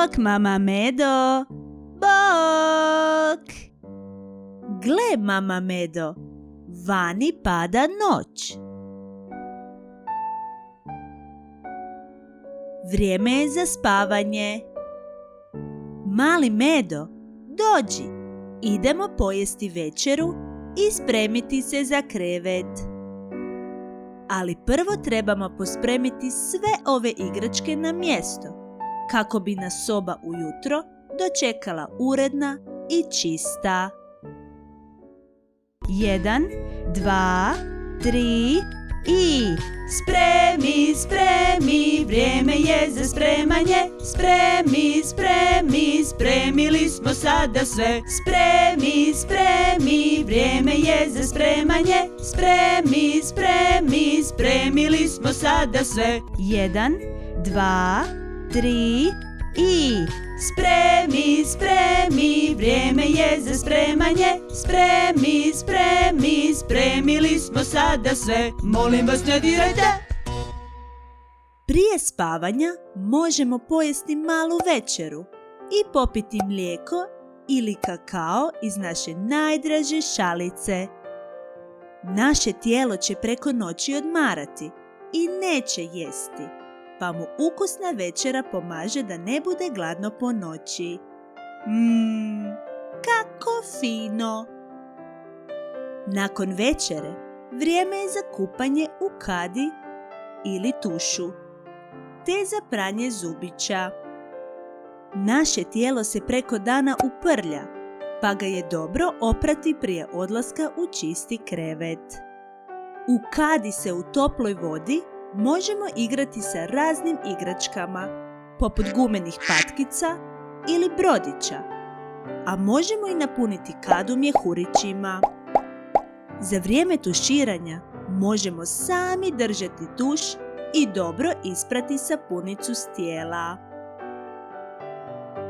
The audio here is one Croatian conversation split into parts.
Bok, mama Medo! Bok! Gle, mama Medo, vani pada noć. Vrijeme je za spavanje. Mali Medo, dođi, idemo pojesti večeru i spremiti se za krevet. Ali prvo trebamo pospremiti sve ove igračke na mjesto, kako bi nas soba ujutro dočekala uredna i čista. 1, 2, 3 i... Spremi, spremi, vrijeme je za spremanje. Spremi, spremi, spremili smo sada sve. Spremi, spremi, vrijeme je za spremanje. Spremi, spremi, spremili smo sada sve. 1, 2, 3 i... Spremi, spremi, vrijeme je za spremanje. Spremi, spremi, spremili smo sada sve. Molim vas, ne dirajte! Prije spavanja možemo pojesti malu večeru i popiti mlijeko ili kakao iz naše najdraže šalice. Naše tijelo će preko noći odmarati i neće jesti, pa mu ukusna večera pomaže da ne bude gladno po noći. Kako fino! Nakon večere, vrijeme je za kupanje u kadi ili tušu, te za pranje zubića. Naše tijelo se preko dana uprlja, pa ga je dobro oprati prije odlaska u čisti krevet. U kadi se u toploj vodi možemo igrati sa raznim igračkama, poput gumenih patkica ili brodića, a možemo i napuniti kadu mjehurićima. Za vrijeme tuširanja možemo sami držati tuš i dobro isprati sapunicu s tijela.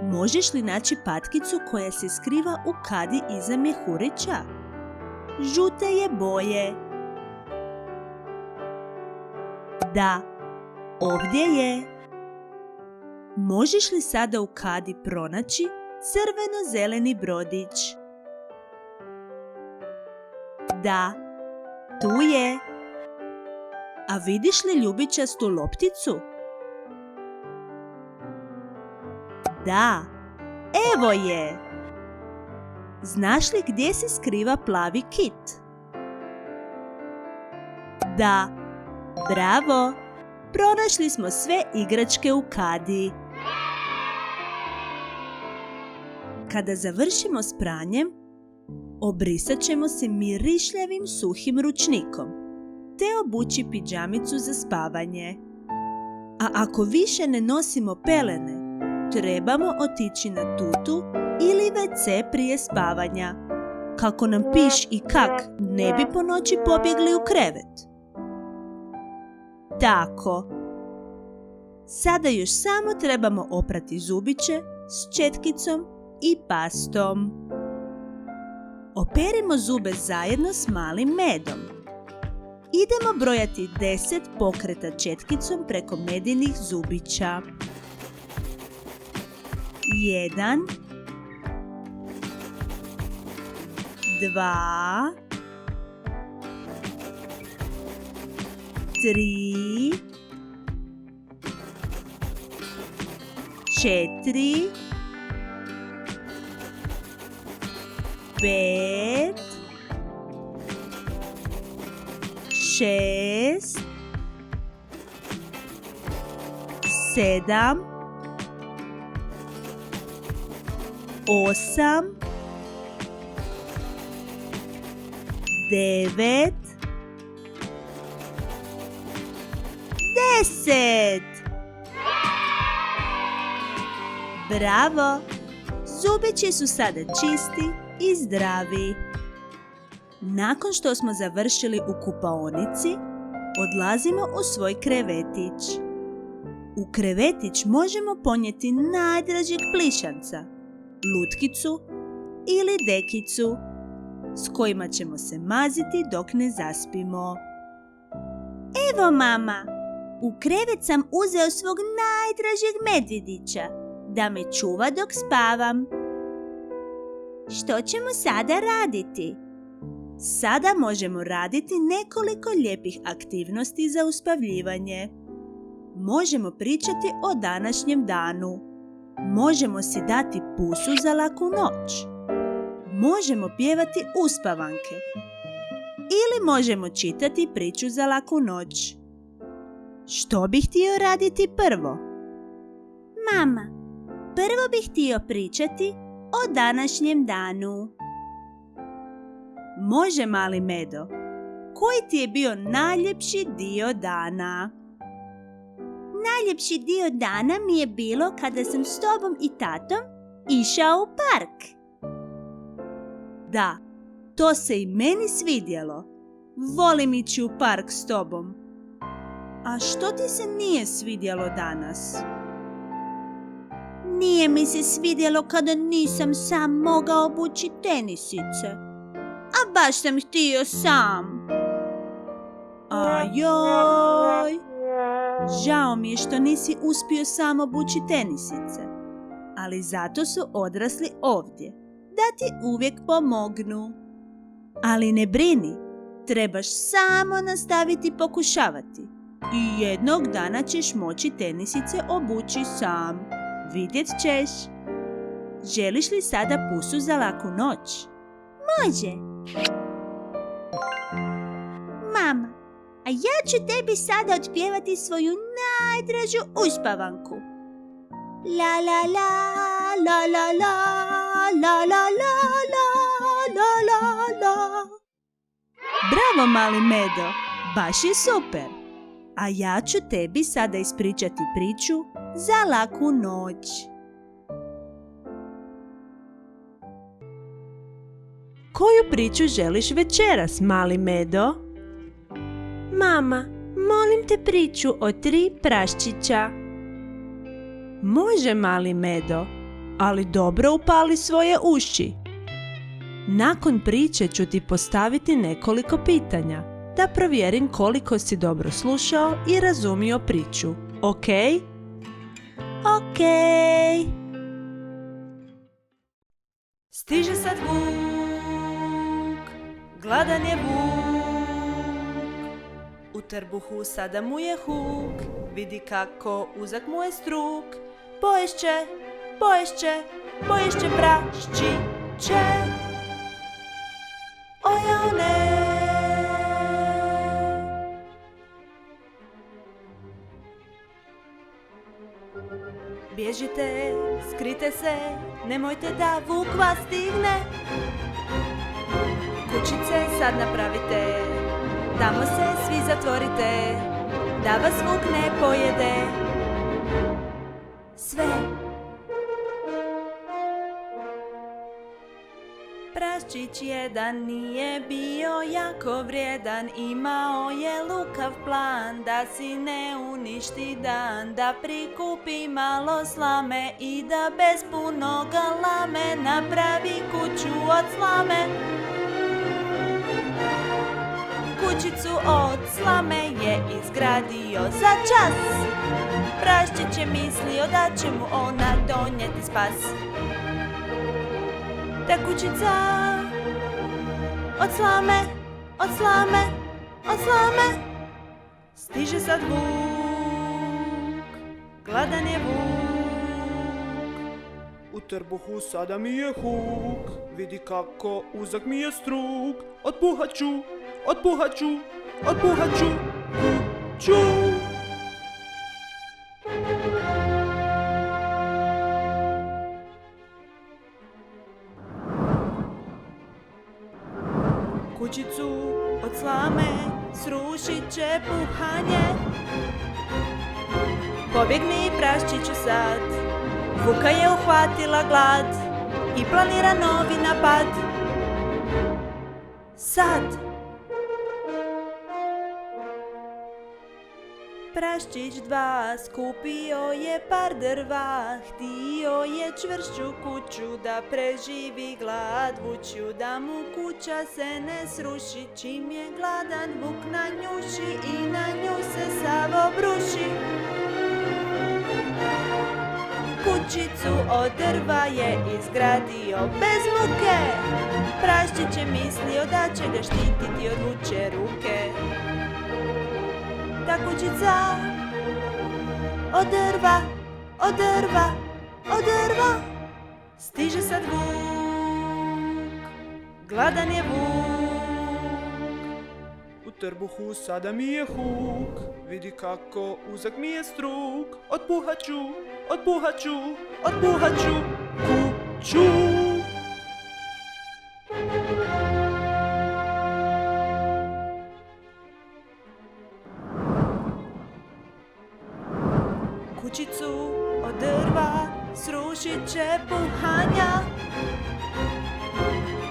Možeš li naći patkicu koja se skriva u kadi iza mjehurića? Žute je boje. Da, ovdje je. Možeš li sada u kadi pronaći crveno-zeleni brodić? Da, tu je. A vidiš li ljubičastu lopticu? Da, evo je. Znaš li gdje se skriva plavi kit? Da, bravo! Pronašli smo sve igračke u kadi. Kada završimo s pranjem, obrisat ćemo se mirišljavim suhim ručnikom, te obući pidžamicu za spavanje. A ako više ne nosimo pelene, trebamo otići na tutu ili WC prije spavanja, kako nam piš i kak ne bi po noći pobjegli u krevet. Tako. Sada još samo trebamo oprati zubiće s četkicom i pastom. Operimo zube zajedno s malim Medom. Idemo brojati 10 pokreta četkicom preko Medinih zubića. 1, 2, 3, 4, 5, 6, 7, 8, 9, 10. Bravo! Zubići su sada čisti i zdravi. Nakon što smo završili u kupaonici, odlazimo u svoj krevetić. U krevetić možemo ponijeti najdražeg plišanca, lutkicu ili dekicu, s kojima ćemo se maziti dok ne zaspimo. Evo, mama, u krevet sam uzeo svog najdražeg medvjedića. da me čuva dok spavam. Što ćemo sada raditi? Sada možemo raditi nekoliko lijepih aktivnosti za uspavljivanje. Možemo pričati o današnjem danu. Možemo si dati pusu za laku noć. Možemo pjevati uspavanke. Ili možemo čitati priču za laku noć. Što bih htio raditi prvo? Mama, prvo bih htio pričati o današnjem danu. Može, mali Medo. Koji ti je bio najljepši dio dana? Najljepši dio dana mi je bilo kada sam s tobom i tatom išao u park. Da, to se i meni svidjelo. Volim ići u park s tobom. A što ti se nije svidjelo danas? Nije mi se svidjelo kada nisam sam mogao obući tenisice. A baš sam htio sam. Ajoj! Žao mi je što nisi uspio sam obući tenisice. Ali zato su odrasli ovdje, da ti uvijek pomognu. Ali ne brini, trebaš samo nastaviti pokušavati. I jednog dana ćeš moći tenisice obući sam. Vidjet ćeš. Želiš li sada pusu za laku noć? Može. Mama, a ja ću tebi sada otpjevati svoju najdražu uspavanku. La la la, la la la, la la la, la la la. Bravo, mali Medo, baš je super. A ja ću tebi sada ispričati priču za laku noć. Koju priču želiš večeras, mali Medo? Mama, molim te priču o 3 praščića. Može, mali Medo, ali dobro upali svoje uši. Nakon priče ću ti postaviti nekoliko pitanja, da provjerim koliko si dobro slušao i razumio priču. Ok? Ok. Stiže sad vuk, gladan je vuk. U trbuhu sada mu je huk, vidi kako uzak mu je struk. Poješće, poješće, poješće praščiće. Ojao ne. Bježite, skrite se, nemojte da vuk vas stigne. Kućice sad napravite, tamo se svi zatvorite, da vas vuk ne pojede. Sve. Praščić jedan nije bio jako vrijedan, imao je lukav plan da si ne uništi dan, da prikupi malo slame i da bez puno galame napravi kuću od slame. Kućicu od slame je izgradio za čas. Praščić je mislio da će mu ona donijeti spas. Ta kućica od slame, od slame, od slame. Stiže sad vuk, gladan je vuk. U trbuhu sada mi je huk, vidi kako uzak mi je struk. Otpuhaću, otpuhaću, otpuhaću kuću. Kućicu od slame srušit će puhanje. Pobjegni praščiću sad, vuka je uhvatila glad i planira novi napad. Sad. Praščić 2 skupio je par drva, htio je čvršću kuću da preživi glad. Vučju da mu kuća se ne sruši, čim je gladan vuk nanjuši i na nju se sav obruši. Kućicu od drva je izgradio bez muke. Praščić je mislio da će ga štititi od vuče ruke. Ta kućica od drva, od drva, od drva, stiže sad vuk, gladan je vuk. U trbuhu sada mi je huk, vidi kako uzak mi je struk. Otpuhaću, otpuhaću, otpuhaću kuću. Kućicu od drva srušit će puhanja.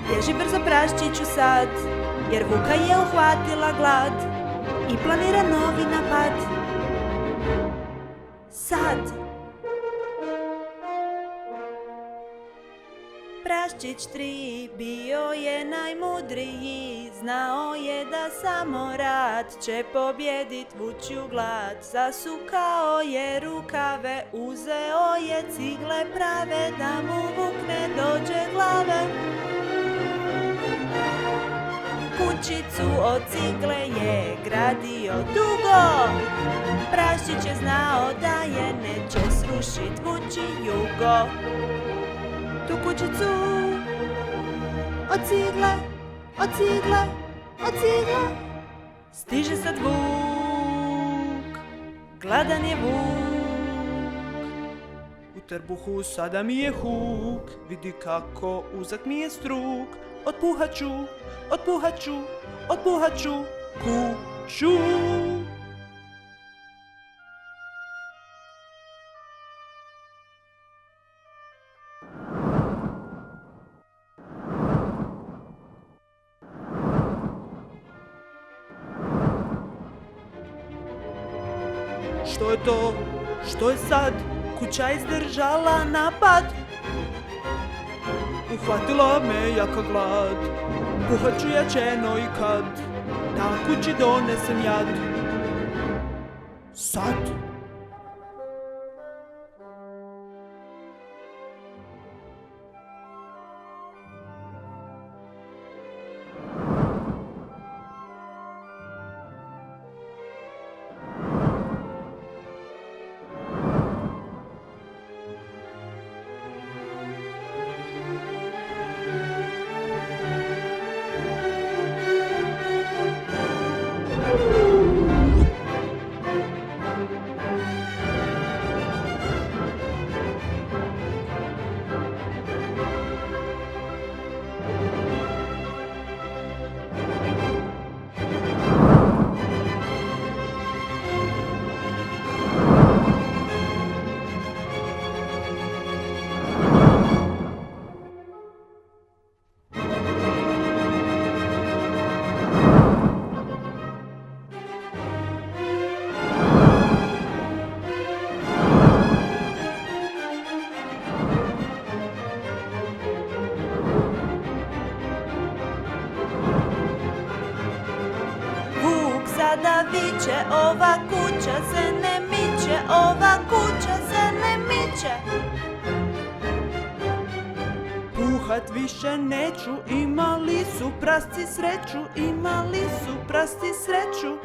Bježi brzo Praščiću sad, jer vuka je uhvatila glad i planira novi napad. Sad. Praščić 3 bio je najmudriji, znao je da samo rat će pobjedit vučju glad. Zasukao je rukave, uzeo je cigle prave, da mu vuk ne dođe glave. Kućicu od cigle je gradio dugo, Praščić je znao da je neće srušit vučji jugo. Tu kućicu od cigle, od cigle, od cigle, stiže sad vuk, gladan je vuk. U trbuhu sada mi je huk, vidi kako uzak mi je struk. Otpuhaću, otpuhaću, otpuhaću kuću. Što je to? Što je sad? Kuća izdržala napad. Uhvatila me jaka glad, puhaću jačeno i kad da kući donesem jad. Sad. Sada viče, ova kuća se ne miče, ova kuća se ne miče. Puhat više neću, imali su prasci sreću, imali su prasci sreću.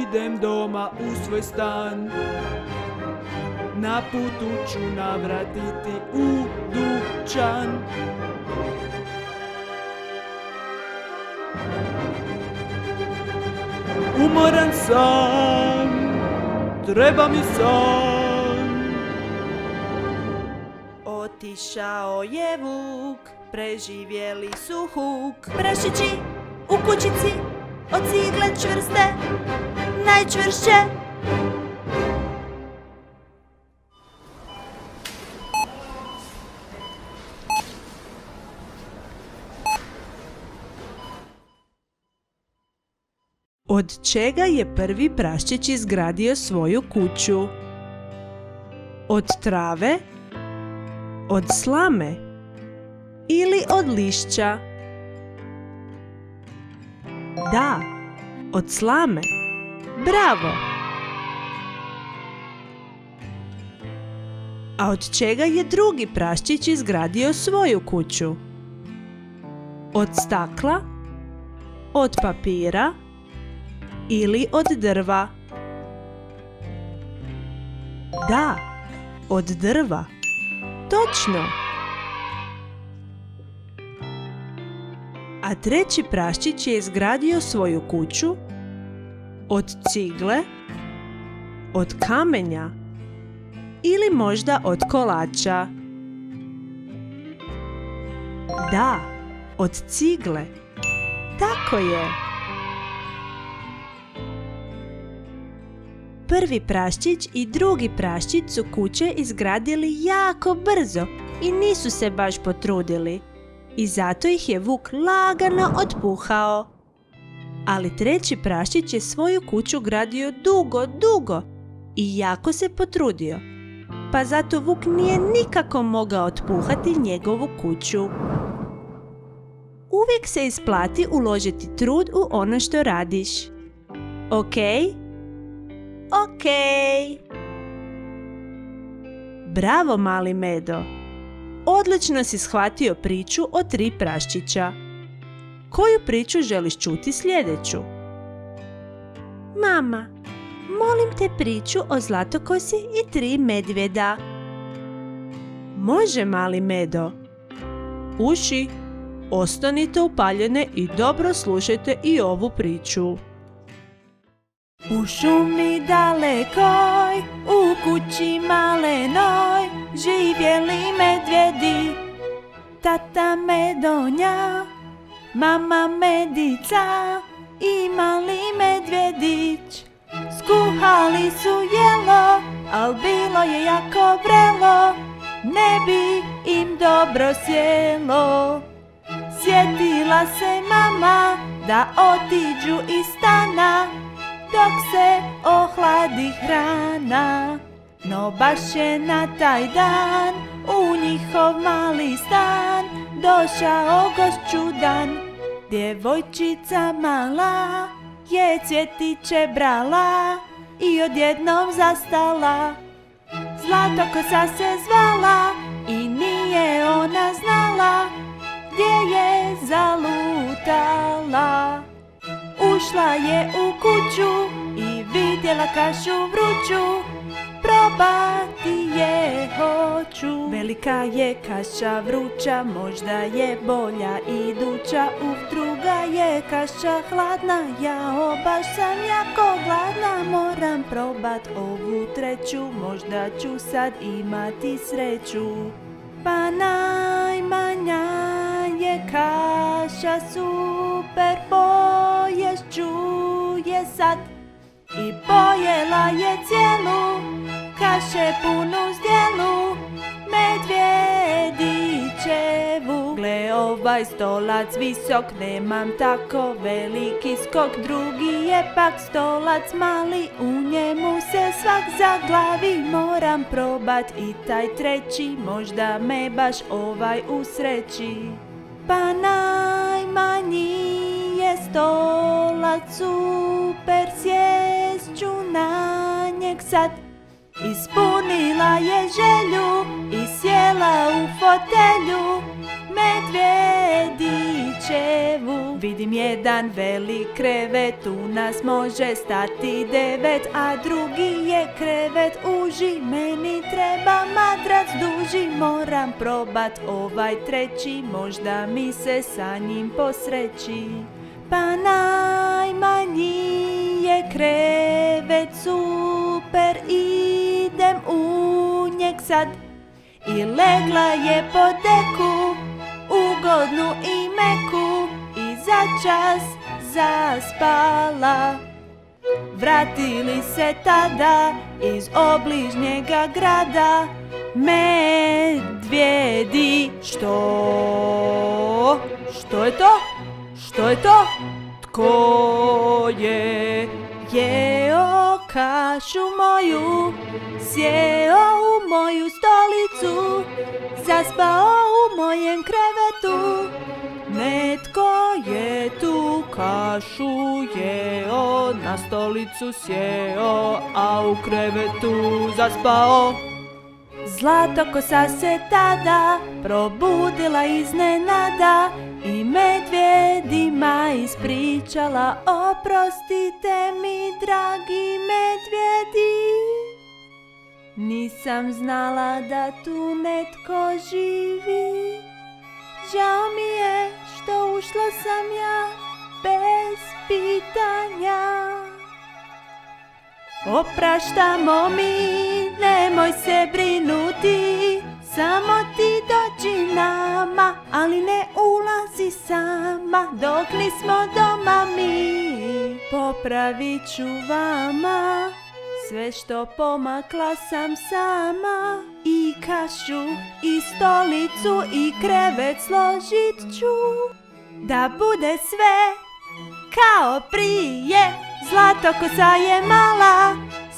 Idem doma u svoj stan, na putu ću navratiti u dućan. Umoran sam, treba mi san. Otišao je vuk, preživjeli su huk. Praščići u kućici od cigle čvrste, najčvršće. Od čega je prvi Praščić izgradio svoju kuću? Od trave? Od slame? Ili od lišća? Da, od slame. Bravo! A od čega je drugi praščić izgradio svoju kuću? Od stakla, od papira ili od drva? Da, od drva. Točno! A treći praščić je izgradio svoju kuću od cigle, od kamenja ili možda od kolača. Da, od cigle. Tako je. Prvi praščić i drugi praščić su kuće izgradili jako brzo i nisu se baš potrudili. I zato ih je vuk lagano otpuhao. Ali treći praščić je svoju kuću gradio dugo i jako se potrudio. Pa zato vuk nije nikako mogao otpuhati njegovu kuću. Uvijek se isplati uložiti trud u ono što radiš. Ok? Ok. Bravo, mali Medo. Odlično si shvatio priču o 3 praščića. Koju priču želiš čuti sljedeću? Mama, molim te priču o Zlatokosi i 3 medvjeda. Može, mali Medo. Uši, ostanite upaljene i dobro slušajte i ovu priču. U šumi dalekoj, u kući malenoj, živjeli medvjedi. Tata Medonja, mama Medica i mali medvjedić. Skuhali su jelo, al bilo je jako vrelo, ne bi im dobro sjelo. Sjetila se mama da otiđu iz stana, dok se ohladi hrana. No baš je na taj dan u njihov mali stan došao gost čudan. Djevojčica mala je cvjetiće brala i odjednom zastala. Zlatokosa se zvala i nije ona znala gdje je zalutala. Ušla je u kuću i vidjela kašu vruću, probati je hoću. Velika je kaša vruća, možda je bolja iduća. Druga je kaša hladna, jao baš sam jako gladna. Moram probat ovu treću, možda ću sad imati sreću. Pa najmanja je kaša super, poješću je sad. I pojela je cijelu, kaše punu zdjelu, medvjedićevu. Gle, ovaj stolac visok, nemam tako veliki skok. Drugi je pak stolac mali, u njemu se svak zaglavi. Moram probat i taj treći, možda me baš ovaj usreći. Pa najmanji je stolac super, sjest ću na njeg sad. Ispunila je želju i sjela u fotelju medvjedićevu. Vidim jedan velik krevet, u nas može stati 9, a drugi je krevet uži, meni treba madrac duži. Moram probat ovaj treći, možda mi se sa njim posreći. Pa najmanji je krevet super, idem u njeg sad. I legla je po deku, ugodnu i meku, i začas zaspala. Vratili se tada iz obližnjega grada medvjedi. Što? Što je to? Što je to? Tko je jeo kašu moju, sjeo u moju stolicu, zaspao u mojem krevetu? Netko je tu kašu jeo, na stolicu sjeo, a u krevetu zaspao. Zlatokosa se tada probudila iznenada i medvjedima ispričala: oprostite mi, dragi medvjedi, nisam znala da tu netko živi. Žao mi je što ušla sam ja bez pitanja. Opraštamo mi, nemoj se brinuti, samo ti dođi nama, ali ne ulazi sama dok nismo doma mi. Popravit ću vama sve što pomakla sam sama, i kašu, i stolicu, i krevet složit ću, da bude sve kao prije. Zlatokosa je mala,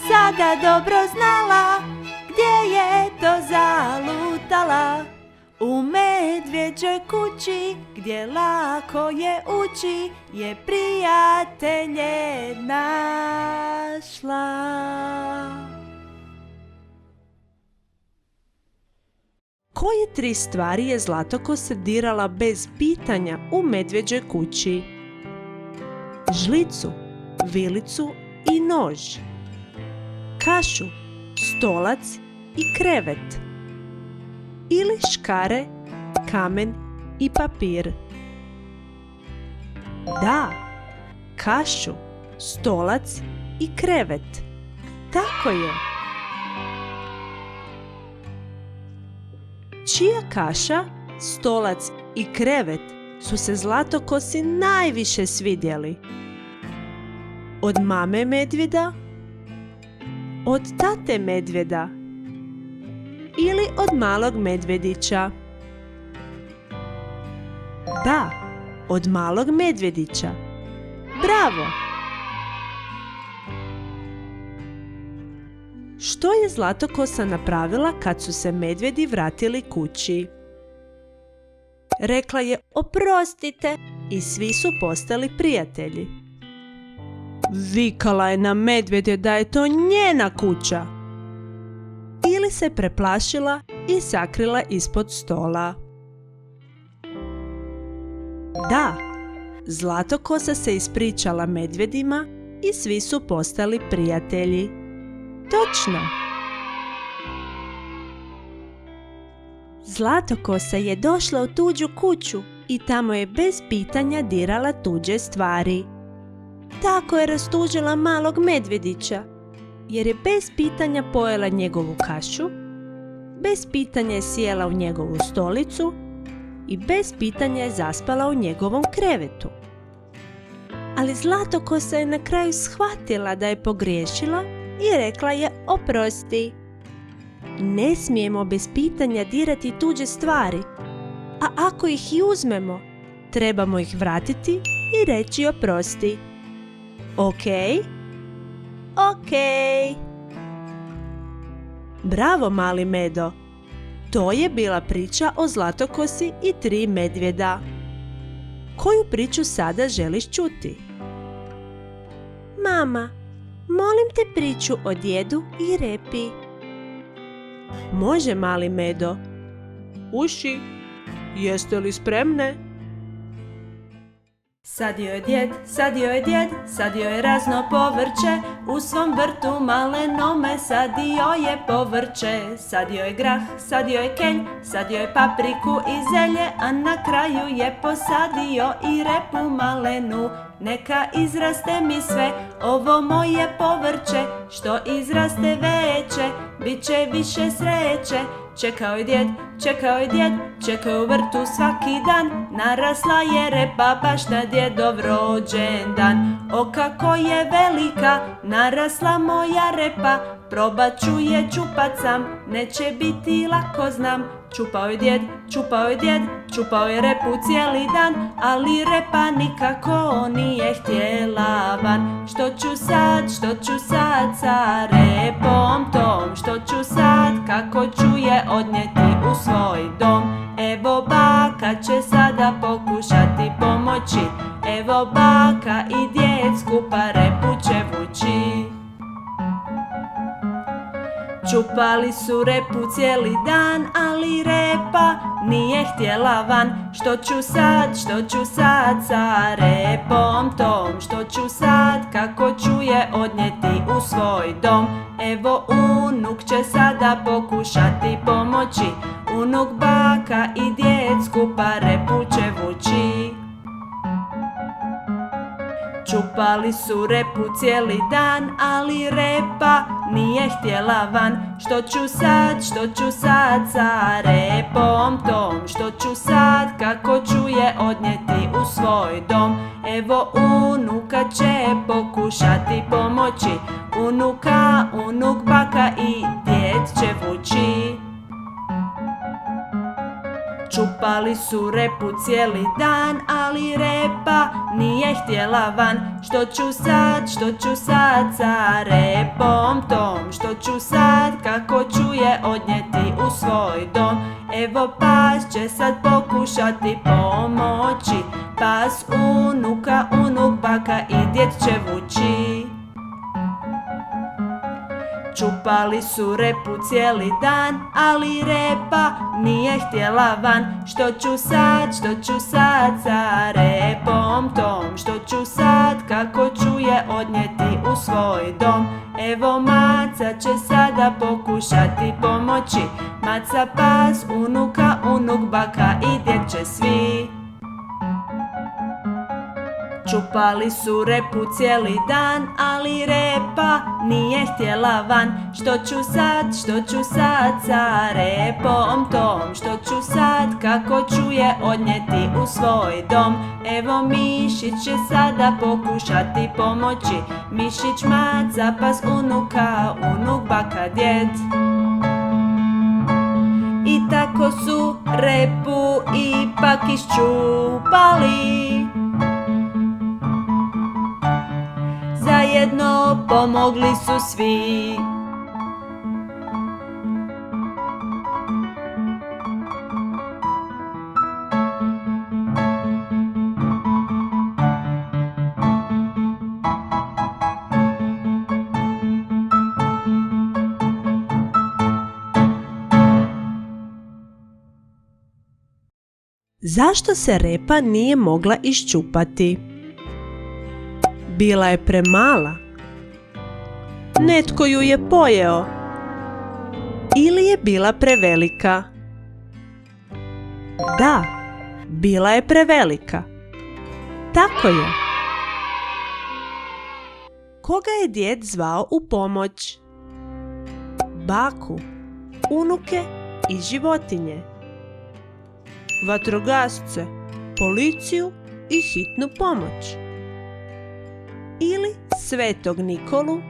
sada dobro znala gdje je to zalutala. U medvjeđoj kući, gdje lako je ući, je prijatelje našla. Koje 3 stvari je Zlatokosa dirala bez pitanja u medvjeđoj kući? Žlicu, vilicu i nož, kašu, stolac i krevet, ili škare, kamen i papir? Da, kašu, stolac i krevet. Tako je. Čija kaša, stolac i krevet su se Zlatokosi najviše svidjeli? Od mame medvjeda? Od tate medvjeda? Ili od malog medvjedića? Da, od malog medvjedića. Bravo! Što je Zlatokosa napravila kad su se medvjedi vratili kući? Rekla je: oprostite, i svi su postali prijatelji. Vikala je na medvjede da je to njena kuća. Ili se preplašila i sakrila ispod stola. Da, Zlatokosa se ispričala medvjedima i svi su postali prijatelji. Točno! Zlatokosa je došla u tuđu kuću i tamo je bez pitanja dirala tuđe stvari. Tako je rastužila malog medvjedića, jer je bez pitanja pojela njegovu kašu, bez pitanja je sjela u njegovu stolicu i bez pitanja je zaspala u njegovom krevetu. Ali Zlatokosa je na kraju shvatila da je pogriješila i rekla je: oprosti. Ne smijemo bez pitanja dirati tuđe stvari, a ako ih i uzmemo, trebamo ih vratiti i reći oprosti. Okej? Okej. Bravo, mali Medo. To je bila priča o Zlatokosi i 3 medvjeda. Koju priču sada želiš čuti? Mama, molim te priču o djedu i repi. Može, mali Medo. Uši, jeste li spremne? Sadio je djed, sadio je djed, sadio je razno povrće, u svom vrtu malenome sadio je povrće. Sadio je grah, sadio je kelj, sadio je papriku i zelje, a na kraju je posadio i repu malenu. Neka izraste mi sve ovo moje povrće, što izraste veće, bit će više sreće. Čekao je djed, čekao je djed, čekao je u vrtu svaki dan, narasla je repa baš na djedov rođendan. O kako je velika, narasla moja repa, probat ću je čupat sam, neće biti lako znam. Čupao je djed, čupao je djed, čupao je repu cijeli dan, ali repa nikako nije htjela van. Što ću sad sa repom tom, što ću sad, kako ću je odnijeti u svoj dom. Evo baka će sada pokušati pomoći, evo baka i djed skupa repu će vući. Čupali su repu cijeli dan, ali repa nije htjela van. Što ću sad sa repom tom? Što ću sad, kako ću je odnijeti u svoj dom? Evo unuk će sada pokušati pomoći. Unuk, baka i djed skupa repu će vući. Čupali su repu cijeli dan, ali repa nije htjela van. Što ću sad sa repom tom? Što ću sad, kako ću je odnijeti u svoj dom? Evo unuka će pokušati pomoći. Unuk, baka i djed će vući. Čupali su repu cijeli dan, ali repa nije htjela van. Što ću sad sa repom tom? Što ću sad, kako ću je odnijeti u svoj dom? Evo pas će sad pokušati pomoći. Pas unuka, unuk, baka i djed će vući. Čupali su repu cijeli dan, ali repa nije htjela van. Što ću sad sa repom tom? Što ću sad, kako ću je odnijeti u svoj dom? Evo maca će sada pokušati pomoći. Maca, pas, unuka, unuk, baka i djed će svi. Čupali su repu cijeli dan, ali repa nije htjela van. Što ću sad sa repom tom? Što ću sad, kako ću je odnijeti u svoj dom? Evo mišić će sada pokušati pomoći. Mišić, maca, pas, unuka, unuk, baka, djed. I tako su repu ipak iščupali. Zajedno pomogli su svi. Zašto se repa nije mogla iščupati? Bila je premala. Netko ju je pojeo. Ili je bila prevelika? Da, bila je prevelika. Tako je. Koga je djed zvao u pomoć? Baku, unuke i životinje. Vatrogasce, policiju i hitnu pomoć. Ili Svetog Nikolu,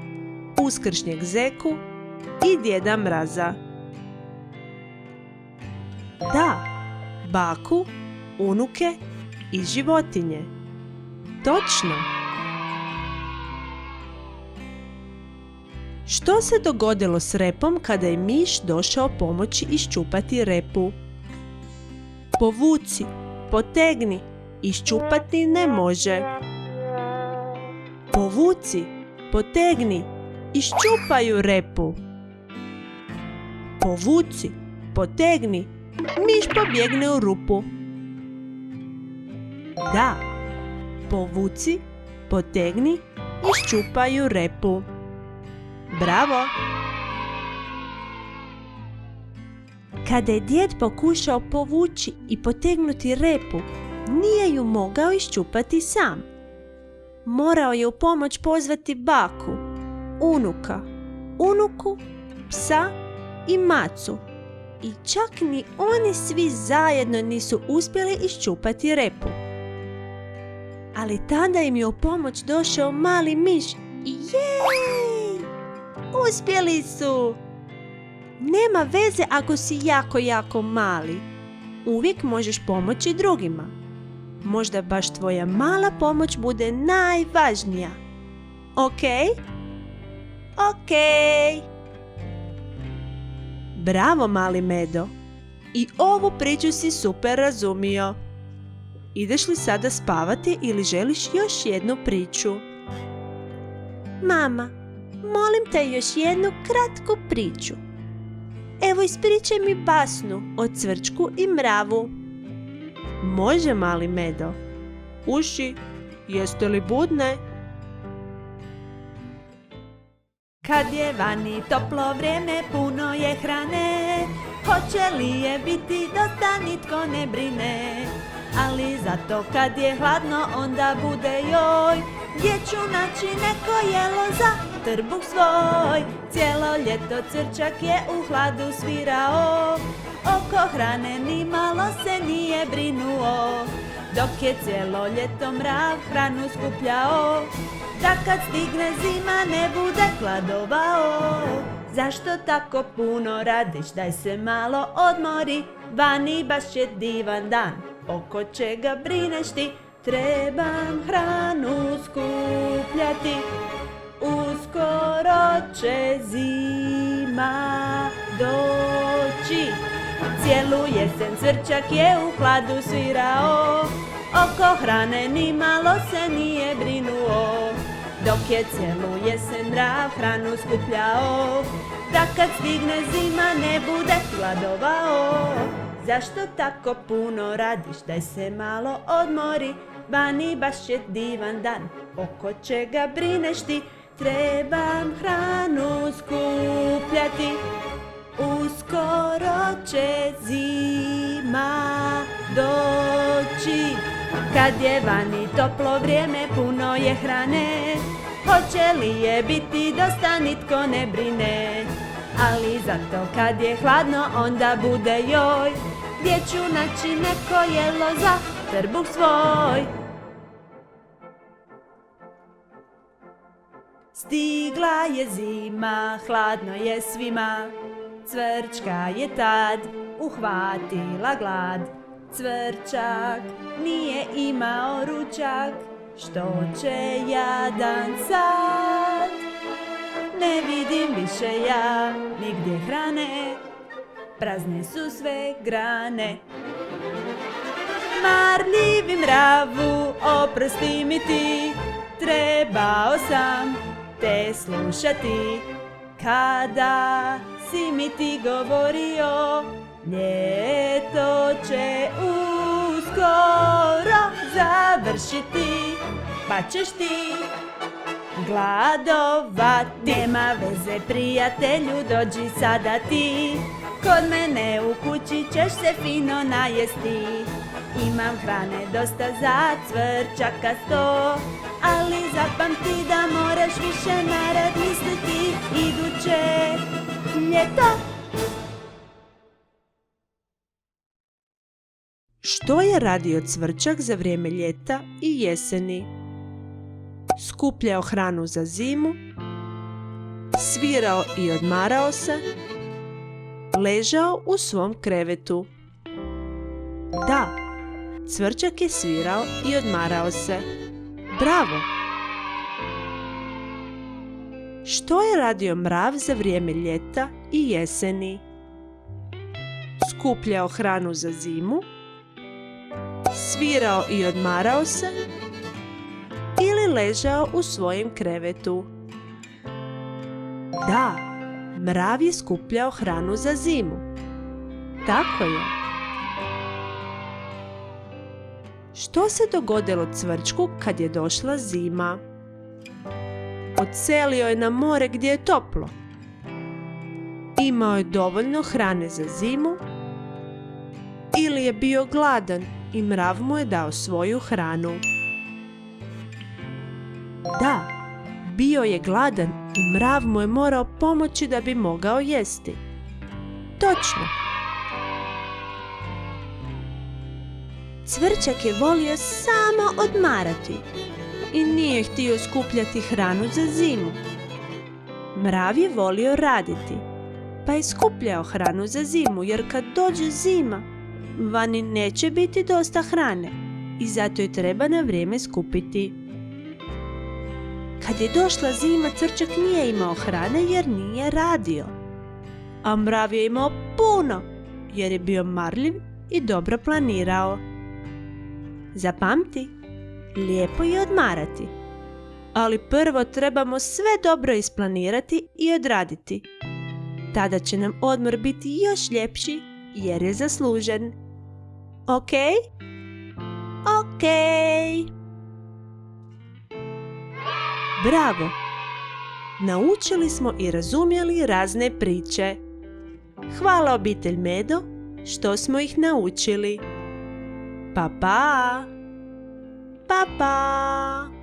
Uskršnjeg Zeku i Djeda Mraza. Da, baku, unuke i životinje. Točno. Što se dogodilo s repom kada je miš došao pomoći iščupati repu? Povuci, potegni, iščupati ne može. Povuci, potegni, iščupaju repu. Povuci, potegni, miš pobjegne u rupu. Da, povuci, potegni, iščupaju repu. Bravo! Kada je djed pokušao povući i potegnuti repu, nije ju mogao iščupati sam. Morao je u pomoć pozvati baku, unuka, unuku, psa i macu. I čak ni oni svi zajedno nisu uspjeli iščupati repu. Ali tada im je u pomoć došao mali miš i jej! Uspjeli su! Nema veze ako si jako mali. Uvijek možeš pomoći drugima. Možda baš tvoja mala pomoć bude najvažnija. Ok? Ok! Bravo, mali Medo. I ovu priču si super razumio. Ideš li sada spavati ili želiš još jednu priču? Mama, molim te još jednu kratku priču. Evo, ispričaj mi basnu o cvrčku i mravu. Može, mali Medo. Uši, jeste li budne? Kad je vani toplo vrijeme, puno je hrane, hoće li je biti dosta, nitko ne brine. Ali zato kad je hladno, onda bude joj, gdje ću naći neko jelo za trbuh svoj. Cijelo ljeto cvrčak je u hladu svirao, oko hrane ni malo se nije brinuo. Dok je cijelo ljeto mrav hranu skupljao, da kad stigne zima ne bude hladovao. Zašto tako puno radiš, daj se malo odmori, vani baš je divan dan, oko čega brineš ti? Trebam hranu skupljati, uskoro će zima doći. Cijelu jesen cvrčak je u hladu svirao, oko hrane ni malo se nije brinuo. Dok je cijelu jesen mrav hranu skupljao, da kad stigne zima ne bude hladovao. Zašto tako puno radiš, daj se malo odmori, vani baš je divan dan, oko čega brineš ti? Trebam hranu skupljati, uskoro će zima doći. Kad je vani toplo vrijeme, puno je hrane, hoće li je biti dosta, nitko ne brine. Ali zato kad je hladno, onda bude joj, gdje ću naći neko jelo za trbuh svoj. Stigla je zima, hladno je svima, cvrčka je tad uhvatila glad. Cvrčak nije imao ručak, što će jadan sad? Ne vidim više ja nigdje hrane, prazne su sve grane. Marljivi mravu, oprosti mi ti, trebao sam te slušati. Kada si mi ti govorio, ljeto će uskoro završiti, pa ćeš ti gladovati. Nema veze, prijatelju, dođi sada ti, kod mene u kući ćeš se fino najesti. Imam hrane dosta za cvrčaka 100, ali zapamti da moraš više narad misliti iduće ljeto. Što je radio cvrčak za vrijeme ljeta i jeseni? Skupljao hranu za zimu, svirao i odmarao se, ležao u svom krevetu. Da, cvrčak je svirao i odmarao se. Bravo! Što je radio mrav za vrijeme ljeta i jeseni? Skupljao hranu za zimu, svirao i odmarao se ili ležao u svojem krevetu. Da, mrav je skupljao hranu za zimu. Tako je. Što se dogodilo cvrčku kad je došla zima? Odselio je na more gdje je toplo. Imao je dovoljno hrane za zimu ili je bio gladan i mrav mu je dao svoju hranu. Da, bio je gladan i mrav mu je morao pomoći da bi mogao jesti. Točno. Cvrčak je volio samo odmarati i nije htio skupljati hranu za zimu. Mrav je volio raditi, pa je skupljao hranu za zimu, jer kad dođe zima, vani neće biti dosta hrane i zato je treba na vrijeme skupiti. Kad je došla zima, cvrčak nije imao hrane jer nije radio, a mrav je imao puno jer je bio marljiv i dobro planirao. Zapamti, lijepo je odmarati, ali prvo trebamo sve dobro isplanirati i odraditi. Tada će nam odmor biti još ljepši jer je zaslužen. Ok? Ok! Bravo! Naučili smo i razumjeli razne priče. Hvala obitelj Medo što smo ih naučili. Pa pa! Pa pa!